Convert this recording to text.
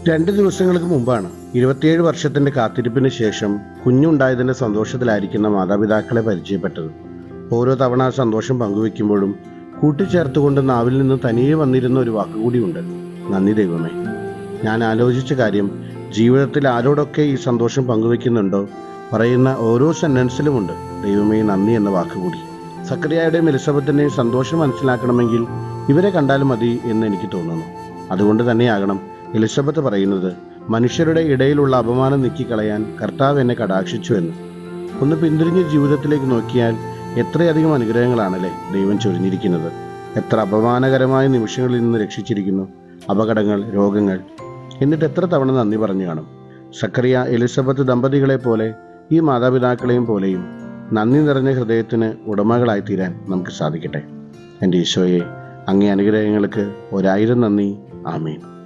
2 ദിവസങ്ങൾക്ക് മുമ്പാണ് 27 വർഷത്തിന്റെ കാത്തിരിപ്പിന് ശേഷം കുഞ്ഞുണ്ടായതിന്റെ സന്തോഷത്തിലായിരിക്കുന്ന മാതാപിതാക്കളെ പരിചയപ്പെട്ടത്. ഓരോ തവണ ആ സന്തോഷം പങ്കുവെക്കുമ്പോഴും കൂട്ടിച്ചേർത്തുകൊണ്ട് നാവിൽ നിന്ന് തനിയെ വന്നിരുന്ന ഒരു വാക്കുകൂടിയുണ്ട്: നന്ദി ദൈവമേ. ഞാൻ ആലോചിച്ച കാര്യം, ജീവിതത്തിൽ ആരോടൊക്കെ ഈ സന്തോഷം പങ്കുവെക്കുന്നുണ്ടോ പറയുന്ന ഓരോ സെന്റൻസിലുമുണ്ട് ദൈവമേ നന്ദി എന്ന വാക്കുകൂടി. സക്കറിയായുടെയും എലിസബത്തിൻ്റെയും സന്തോഷം മനസ്സിലാക്കണമെങ്കിൽ ഇവരെ കണ്ടാലും മതി എന്ന് എനിക്ക് തോന്നുന്നു. അതുകൊണ്ട് തന്നെയാകണം എലിസബത്ത് പറയുന്നത്, മനുഷ്യരുടെ ഇടയിലുള്ള അപമാനം നീക്കിക്കളയാൻ കർത്താവ് എന്നെ കടാക്ഷിച്ചു എന്ന്. ഒന്ന് പിന്തിരിഞ്ഞ് ജീവിതത്തിലേക്ക് നോക്കിയാൽ എത്രയധികം അനുഗ്രഹങ്ങളാണല്ലേ ദൈവം ചൊരിഞ്ഞിരിക്കുന്നത്. എത്ര അപമാനകരമായ നിമിഷങ്ങളിൽ നിന്ന് രക്ഷിച്ചിരിക്കുന്നു. അപകടങ്ങൾ, രോഗങ്ങൾ. എന്നിട്ട് എത്ര തവണ നന്ദി പറഞ്ഞു കാണും. സക്കറിയ എലിസബത്ത് ദമ്പതികളെ പോലെ ഈ മാതാപിതാക്കളെയും പോലെയും നന്ദി നിറഞ്ഞ ഹൃദയത്തിന് ഉടമകളായി തീരാൻ നമുക്ക് സാധിക്കട്ടെ. എൻ്റെ ഈശോയെ, അങ്ങേ അനുഗ്രഹങ്ങൾക്ക് 1000 നന്ദി. ആമേൻ.